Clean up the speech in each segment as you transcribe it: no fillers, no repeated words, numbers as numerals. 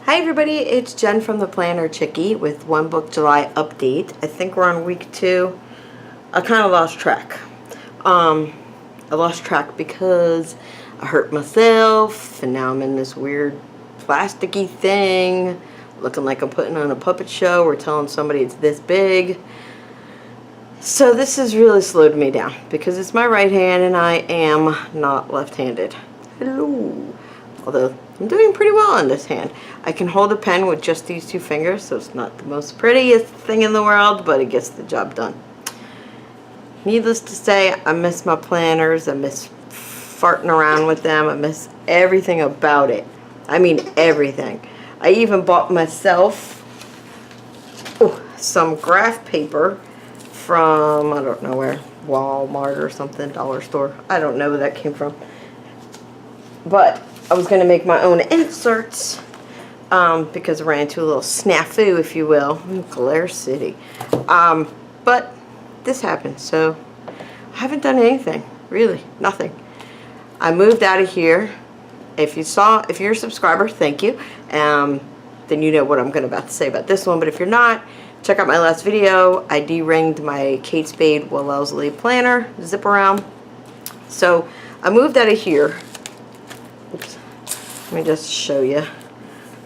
Hi everybody, it's Jen from the Planner Chickie with One Book July update. I think we're on week 2. I kind of lost track. I lost track because I hurt myself and now I'm in this weird plasticky thing looking like I'm putting on a puppet show or telling somebody it's this big. So this has really slowed me down because it's my right hand and I am not left-handed. Hello. Although I'm doing pretty well on this hand. I can hold a pen with just these 2 fingers, so it's not the most prettiest thing in the world, but it gets the job done. Needless to say, I miss my planners. I miss farting around with them. I miss everything about it. I mean everything. I even bought myself some graph paper from, I don't know where, Walmart or something, dollar store. I don't know where that came from. But I was going to make my own inserts because I ran into a little snafu, if you will, in Glare City. But this happened, so I haven't done anything, really, nothing. I moved out of here. If you're a subscriber, thank you. Then you know what I'm about to say about this one. But if you're not, check out my last video. I de-ringed my Kate Spade Wellesley planner zip around. So I moved out of here. Oops. Let me just show you.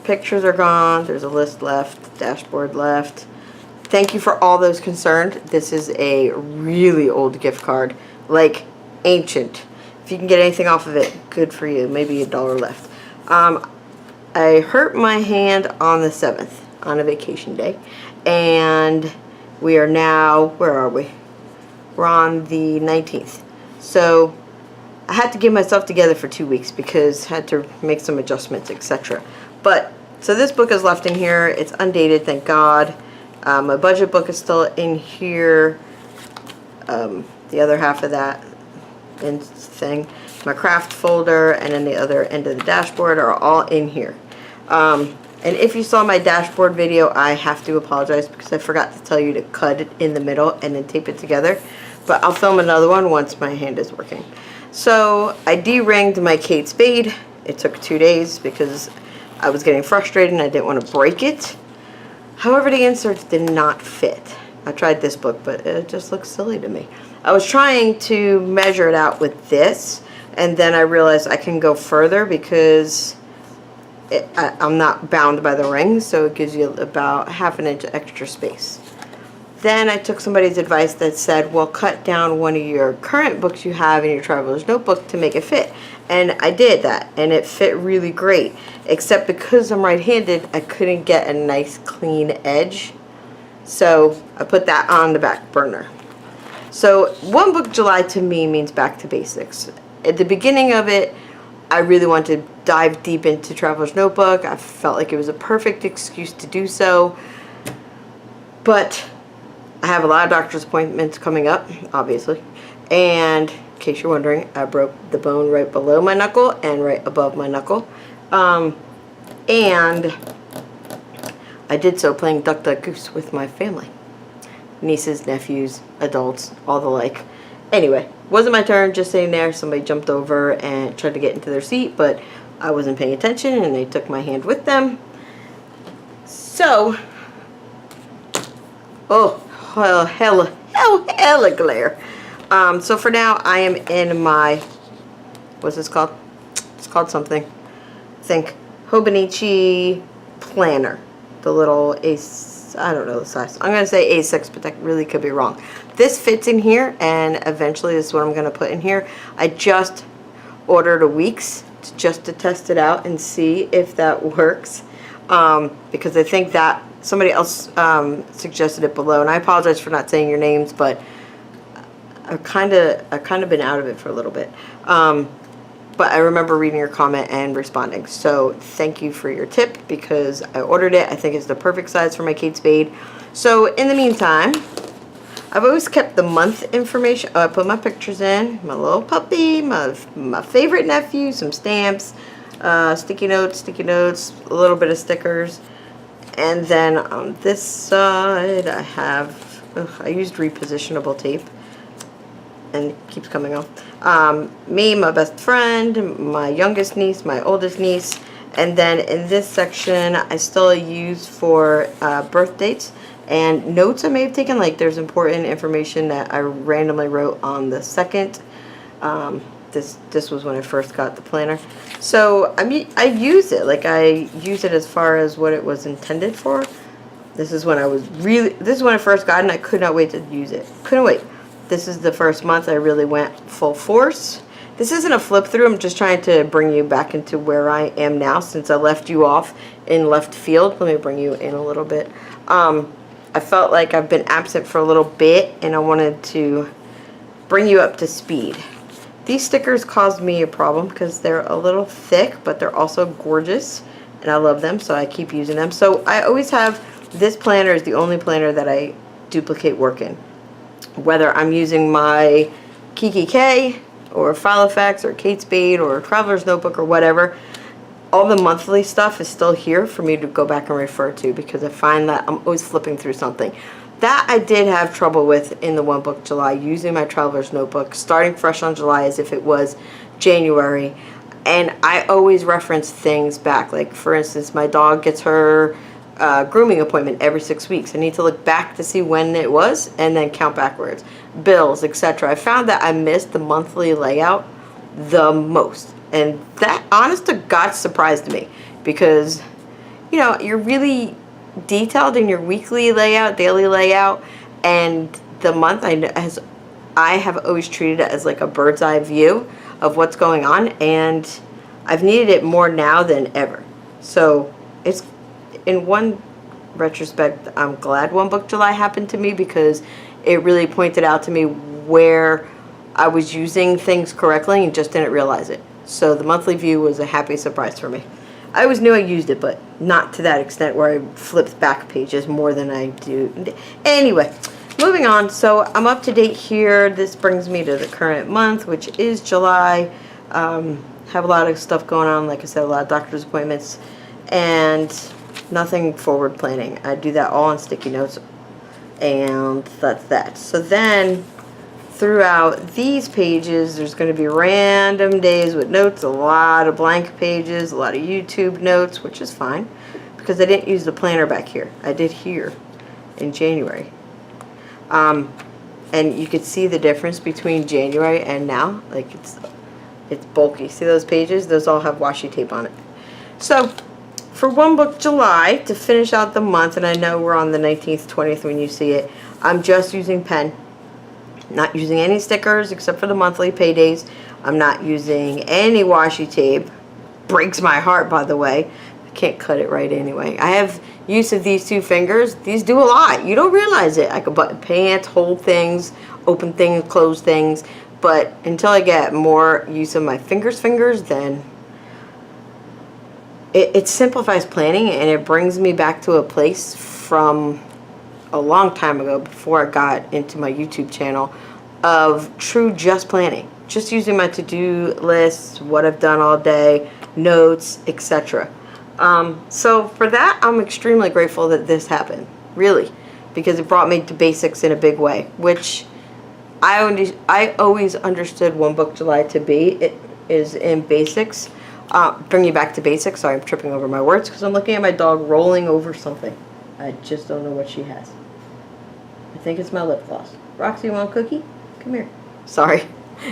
Pictures are gone. There's a list left. Dashboard left. Thank you for all those concerned. This is a really old gift card. Like, ancient. If you can get anything off of it, good for you. Maybe $1 left. I hurt my hand on the 7th on a vacation day. And we are now, where are we? We're on the 19th. So I had to get myself together for 2 weeks because I had to make some adjustments, etc. But, so this book is left in here. It's undated, thank God. My budget book is still in here. The other half of that thing. My craft folder and then the other end of the dashboard are all in here. And if you saw my dashboard video, I have to apologize because I forgot to tell you to cut it in the middle and then tape it together. But I'll film another one once my hand is working. So I de-ringed my Kate Spade. It took 2 days because I was getting frustrated and I didn't want to break it. However, the inserts did not fit. I tried this book, but it just looks silly to me. I was trying to measure it out with this, and then I realized I can go further because I'm not bound by the ring, so it gives you about ½ an inch extra space. Then I took somebody's advice that said, well, cut down one of your current books you have in your traveler's notebook to make it fit. And I did that, and it fit really great. Except because I'm right-handed, I couldn't get a nice clean edge. So I put that on the back burner. So One Book July to me means back to basics. At the beginning of it, I really wanted to dive deep into Traveler's Notebook. I felt like it was a perfect excuse to do so. But I have a lot of doctor's appointments coming up, obviously. And in case you're wondering, I broke the bone right below my knuckle and right above my knuckle. And I did so playing Duck Duck Goose with my family. Nieces, nephews, adults, all the like. Anyway, wasn't my turn, just sitting there. Somebody jumped over and tried to get into their seat, but I wasn't paying attention and they took my hand with them. So, well, hella glare. So for now, I am in my, what's this called? It's called something. I think Hobonichi planner. The little Ace, I don't know the size. I'm going to say A6, but that really could be wrong. This fits in here, and eventually this is what I'm going to put in here. I just ordered a week's just to test it out and see if that works. Because I think that somebody else suggested it below, and I apologize for not saying your names, but I've kind of been out of it for a little bit. But I remember reading your comment and responding. So thank you for your tip because I ordered it. I think it's the perfect size for my Kate Spade. So in the meantime, I've always kept the month information. I put my pictures in, my little puppy, my favorite nephew, some stamps, sticky notes, a little bit of stickers. And then on this side, I have, I used repositionable tape. And it keeps coming off. Me, my best friend, my youngest niece, my oldest niece, And then in this section, I still use for birth dates and notes I may have taken. Like there's important information that I randomly wrote on the 2nd. This was when I first got the planner. So I use it. Like I use it as far as what it was intended for. This is when I first got it and I could not wait to use it. Couldn't wait. This is the first month I really went full force. This isn't a flip through. I'm just trying to bring you back into where I am now since I left you off in left field. Let me bring you in a little bit. I felt like I've been absent for a little bit and I wanted to bring you up to speed. These stickers caused me a problem because they're a little thick, but they're also gorgeous and I love them, so I keep using them. So I always have, this planner is the only planner that I duplicate work in. Whether I'm using my Kiki K or Filofax or Kate Spade or Traveler's Notebook or whatever, all the monthly stuff is still here for me to go back and refer to because I find that I'm always flipping through something. That I did have trouble with in the One Book July, using my Traveler's Notebook, starting fresh on July as if it was January. And I always reference things back. Like, for instance, my dog gets her grooming appointment every 6 weeks. I need to look back to see when it was and then count backwards. Bills, etc. I found that I missed the monthly layout the most. And that, honest to God, surprised me. Because, you know, you're really detailed in your weekly layout, daily layout, and the month I have always treated it as like a bird's eye view of what's going on, and I've needed it more now than ever. So it's, in one retrospect, I'm glad One Book July happened to me because it really pointed out to me where I was using things correctly and just didn't realize it. So the monthly view was a happy surprise for me. I always knew I used it, but not to that extent where I flipped back pages more than I do. Anyway, moving on. So I'm up to date here. This brings me to the current month, which is July. Have a lot of stuff going on. Like I said, a lot of doctor's appointments and nothing forward planning. I do that all on sticky notes, and that's that. So then throughout these pages, there's going to be random days with notes, a lot of blank pages, a lot of YouTube notes, which is fine because I didn't use the planner back here. I did here in January. And you could see the difference between January and now. Like it's bulky. See those pages? Those all have washi tape on it. So for One Book July, to finish out the month, and I know we're on the 19th, 20th when you see it, I'm just using pen. Not using any stickers except for the monthly paydays. I'm not using any washi tape. Breaks my heart, by the way. I can't cut it right anyway. I have use of these 2 fingers. These do a lot. You don't realize it. I can button pants, hold things, open things, close things. But until I get more use of my fingers, then it simplifies planning, and it brings me back to a place from a long time ago, before I got into my YouTube channel, of true just planning. Just using my to-do lists, what I've done all day, notes, etc. So for that, I'm extremely grateful that this happened, really, because it brought me to basics in a big way, which I always understood One Book July to be. It is in basics. Bring you back to basics. Sorry, I'm tripping over my words because I'm looking at my dog rolling over something. I just don't know what she has. I think it's my lip gloss. Roxy, you want a cookie? Come here. Sorry.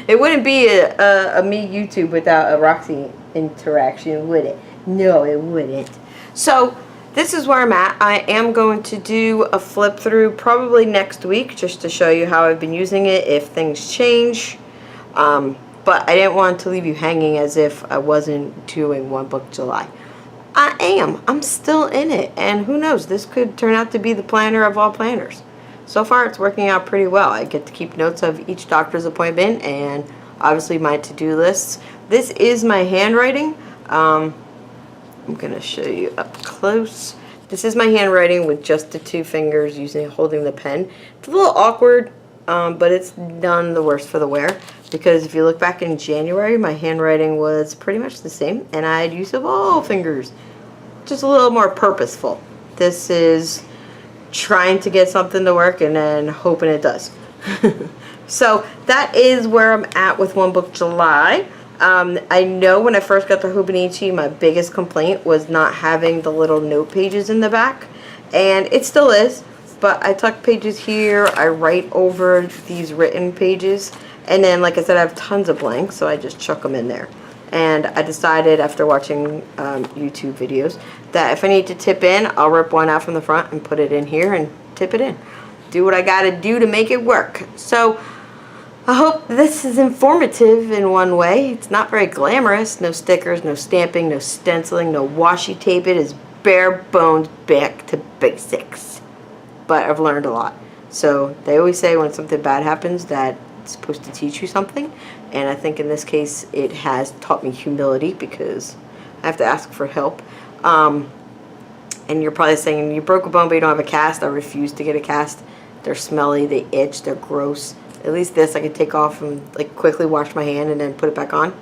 It wouldn't be a me YouTube without a Roxy interaction, would it? No, it wouldn't. So this is where I'm at. I am going to do a flip through probably next week just to show you how I've been using it if things change. But I didn't want to leave you hanging as if I wasn't doing One Book July. I am. I'm still in it. And who knows, this could turn out to be the planner of all planners. So far, it's working out pretty well. I get to keep notes of each doctor's appointment and obviously my to-do lists. This is my handwriting. I'm going to show you up close. This is my handwriting with just the 2 fingers holding the pen. It's a little awkward, but it's none the worse for the wear. Because if you look back in January, my handwriting was pretty much the same, and I had use of all fingers. Just a little more purposeful. This is trying to get something to work and then hoping it does. So that is where I'm at with One Book July. I know when I first got the Hobonichi, my biggest complaint was not having the little note pages in the back, and it still is, but I tuck pages here, I write over these written pages, and then like I said, I have tons of blanks, so I just chuck them in there. And I decided after watching YouTube videos that if I need to tip in, I'll rip one out from the front and put it in here and tip it in. Do what I gotta do to make it work. So I hope this is informative in one way. It's not very glamorous. No stickers, no stamping, no stenciling, no washi tape. It is bare bones back to basics. But I've learned a lot. So they always say when something bad happens that it's supposed to teach you something. And I think in this case it has taught me humility because I have to ask for help. And you're probably saying, you broke a bone but you don't have a cast. I refuse to get a cast. They're smelly, they itch, they're gross. At least this I can take off and like quickly wash my hand and then put it back on.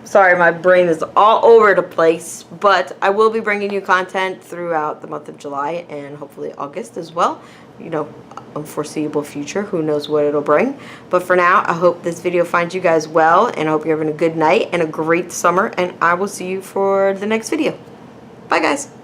Sorry, my brain is all over the place, but I will be bringing you content throughout the month of July and hopefully August as well. You know, unforeseeable future, who knows what it'll bring. But for now, I hope this video finds you guys well, and I hope you're having a good night and a great summer, and I will see you for the next video. Bye guys.